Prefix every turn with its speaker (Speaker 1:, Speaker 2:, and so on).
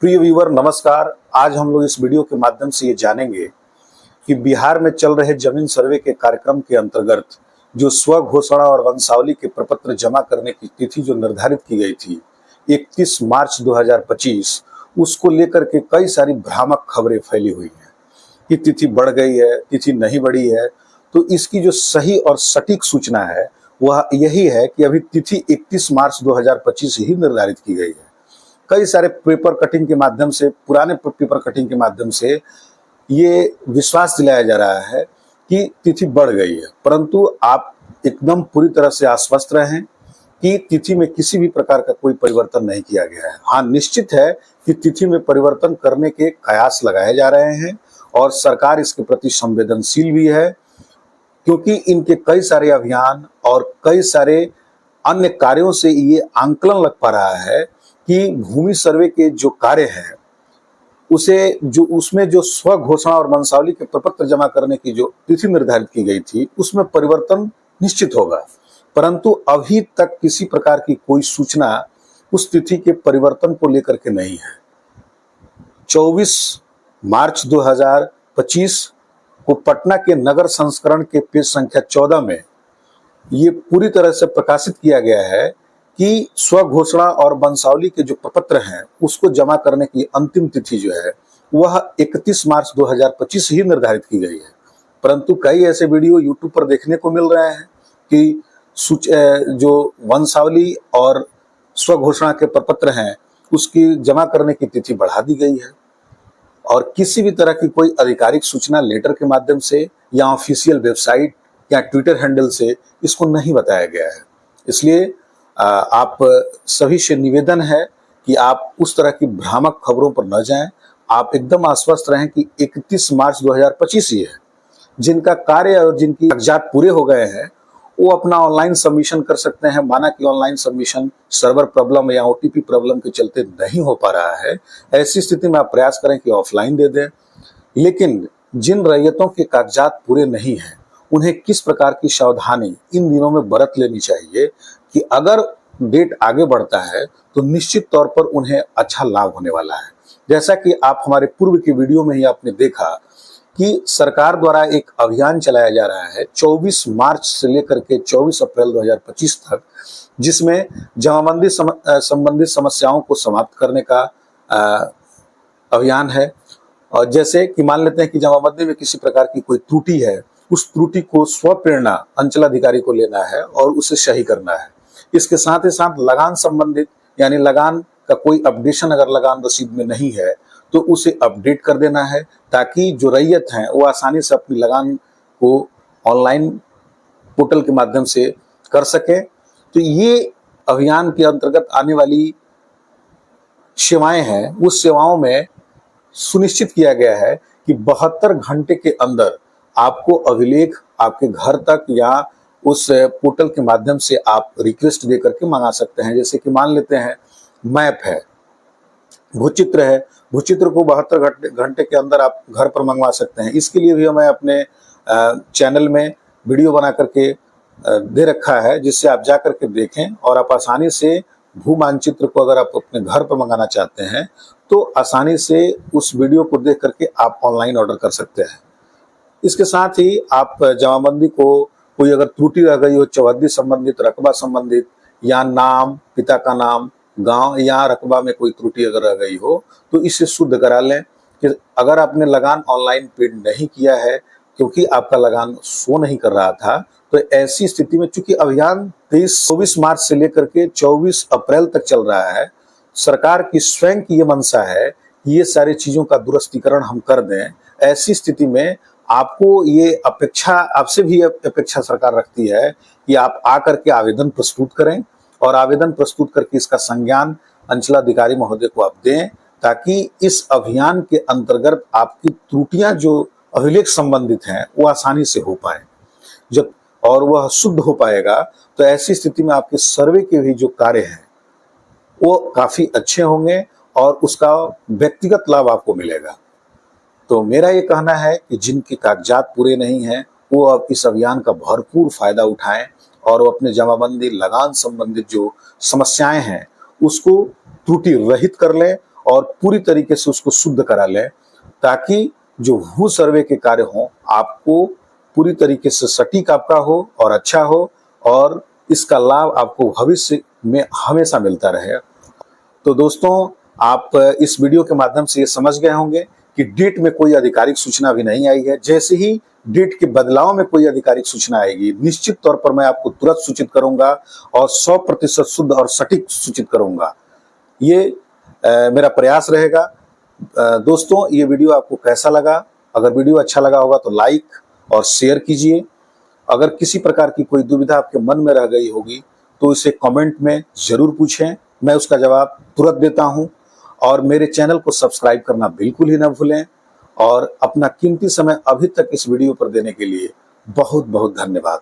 Speaker 1: प्रिय व्यूअर नमस्कार। आज हम लोग इस वीडियो के माध्यम से ये जानेंगे कि बिहार में चल रहे जमीन सर्वे के कार्यक्रम के अंतर्गत जो स्व घोषणा और वंशावली के प्रपत्र जमा करने की तिथि जो निर्धारित की गई थी 31 मार्च 2025, उसको लेकर के कई सारी भ्रामक खबरें फैली हुई हैं कि तिथि बढ़ गई है, तिथि नहीं बढ़ी है। तो इसकी जो सही और सटीक सूचना है वह यही है कि अभी तिथि 31 मार्च 2025 ही निर्धारित की गई है। कई सारे पेपर कटिंग के माध्यम से, पुराने पेपर कटिंग के माध्यम से ये विश्वास दिलाया जा रहा है कि तिथि बढ़ गई है, परंतु आप एकदम पूरी तरह से आश्वस्त रहें कि तिथि में किसी भी प्रकार का कोई परिवर्तन नहीं किया गया है। हाँ, निश्चित है कि तिथि में परिवर्तन करने के कयास लगाए जा रहे हैं और सरकार इसके प्रति संवेदनशील भी है, क्योंकि इनके कई सारे अभियान और कई सारे अन्य कार्यों से ये आंकलन लग पा रहा है कि भूमि सर्वे के जो कार्य हैं उसमें जो स्व घोषणा और वंशावली के प्रपत्र जमा करने की जो तिथि निर्धारित की गई थी उसमें परिवर्तन निश्चित होगा, परंतु अभी तक किसी प्रकार की कोई सूचना उस तिथि के परिवर्तन को लेकर के नहीं है। 24 मार्च 2025 को पटना के नगर संस्करण के पेज संख्या 14 में ये पूरी तरह से प्रकाशित किया गया है कि स्व घोषणा और वंशावली के जो प्रपत्र हैं उसको जमा करने की अंतिम तिथि जो है वह 31 मार्च 2025 ही निर्धारित की गई है। परंतु कई ऐसे वीडियो यूट्यूब पर देखने को मिल रहे हैं कि जो वंशावली और स्व घोषणा के प्रपत्र हैं उसकी जमा करने की तिथि बढ़ा दी गई है और किसी भी तरह की कोई आधिकारिक सूचना लेटर के माध्यम से या ऑफिशियल वेबसाइट या ट्विटर हैंडल से इसको नहीं बताया गया है। इसलिए आप सभी से निवेदन है कि आप उस तरह की भ्रामक खबरों पर न जाएं। आप एकदम आश्वस्त रहें कि 31 मार्च 2025 ही है। जिनका कार्य और जिनकी कागजात पूरे हो गए हैं वो अपना ऑनलाइन सबमिशन कर सकते हैं। माना कि ऑनलाइन सबमिशन सर्वर प्रॉब्लम या ओटीपी प्रॉब्लम के चलते नहीं हो पा रहा है, ऐसी स्थिति में आप प्रयास करें कि ऑफलाइन दे दें। लेकिन जिन रैयतों के कागजात पूरे नहीं हैं उन्हें किस प्रकार की सावधानी इन दिनों में बरत लेनी चाहिए कि अगर डेट आगे बढ़ता है तो निश्चित तौर पर उन्हें अच्छा लाभ होने वाला है। जैसा कि आप हमारे पूर्व की वीडियो में ही आपने देखा कि सरकार द्वारा एक अभियान चलाया जा रहा है 24 मार्च से लेकर के 24 अप्रैल 2025 तक, जिसमें जमाबंदी संबंधित समस्याओं को समाप्त करने का अभियान है। और जैसे कि मान लेते हैं कि जमाबंदी में किसी प्रकार की कोई त्रुटि है, उस त्रुटि को स्वप्रेरणा अंचलाधिकारी को लेना है और उसे सही करना है। इसके साथ ही साथ लगान संबंधित, यानी लगान का कोई अपडेशन अगर लगान रसीद में नहीं है तो उसे अपडेट कर देना है, ताकि जो रैयत हैं वो आसानी से अपनी लगान को ऑनलाइन पोर्टल के माध्यम से कर सके। तो ये अभियान के अंतर्गत आने वाली सेवाएं हैं, उस सेवाओं में सुनिश्चित किया गया है कि 72 घंटे के अंदर आपको अभिलेख आपके घर तक या उस पोर्टल के माध्यम से आप रिक्वेस्ट दे करके मंगा सकते हैं। जैसे कि मान लेते हैं मैप है, भूचित्र है, भूचित्र को 72 घंटे के अंदर आप घर पर मंगवा सकते हैं। इसके लिए भी हमें अपने चैनल में वीडियो बना करके दे रखा है, जिससे आप जा करके देखें और आप आसानी से भू मानचित्र को अगर आप अपने घर पर मंगाना चाहते हैं तो आसानी से उस वीडियो को देख करके आप ऑनलाइन ऑर्डर कर सकते हैं। इसके साथ ही आप जमाबंदी को कोई अगर त्रुटि रह गई हो, चौहद्दी संबंधित, रकबा संबंधित या नाम, पिता का नाम, गांव या रकबा में कोई त्रुटि अगर रह गई हो तो इसे शुद्ध करा लें। कि अगर आपने लगान ऑनलाइन पेड नहीं किया है क्योंकि आपका लगान शो नहीं कर रहा था, तो ऐसी स्थिति में चूंकि अभियान 24 मार्च से लेकर के 24 अप्रैल तक चल रहा है, सरकार की स्वयं की ये मंशा है कि ये सारी चीजों का दुरुस्तीकरण हम कर दें। ऐसी स्थिति में आपको ये अपेक्षा, आपसे भी अपेक्षा सरकार रखती है कि आप आकर के आवेदन प्रस्तुत करें और आवेदन प्रस्तुत करके इसका संज्ञान अंचलाधिकारी महोदय को आप दें, ताकि इस अभियान के अंतर्गत आपकी त्रुटियां जो अभिलेख संबंधित हैं वो आसानी से हो पाए। जब और वह शुद्ध हो पाएगा तो ऐसी स्थिति में आपके सर्वे के भी जो कार्य हैं वो काफी अच्छे होंगे और उसका व्यक्तिगत लाभ आपको मिलेगा। तो मेरा ये कहना है कि जिनके कागजात पूरे नहीं हैं वो अब इस अभियान का भरपूर फायदा उठाएं और वो अपने जमाबंदी लगान संबंधित जो समस्याएं हैं उसको त्रुटि रहित कर लें और पूरी तरीके से उसको शुद्ध करा लें, ताकि जो भू सर्वे के कार्य हों आपको पूरी तरीके से सटीक आपका हो और अच्छा हो, और इसका लाभ आपको भविष्य में हमेशा मिलता रहे। तो दोस्तों, आप इस वीडियो के माध्यम से ये समझ गए होंगे कि डीट में कोई आधिकारिक सूचना अभी नहीं आई है। जैसे ही डीट के बदलाव में कोई आधिकारिक सूचना आएगी, निश्चित तौर पर मैं आपको तुरंत सूचित करूंगा और 100% शुद्ध और सटीक सूचित करूंगा। ये मेरा प्रयास रहेगा। दोस्तों, ये वीडियो आपको कैसा लगा? अगर वीडियो अच्छा लगा होगा तो लाइक और शेयर कीजिए। अगर किसी प्रकार की कोई दुविधा आपके मन में रह गई होगी तो इसे कमेंट में जरूर पूछें, मैं उसका जवाब तुरंत देता हूं। और मेरे चैनल को सब्सक्राइब करना बिल्कुल ही ना भूलें। और अपना कीमती समय अभी तक इस वीडियो पर देने के लिए बहुत बहुत धन्यवाद।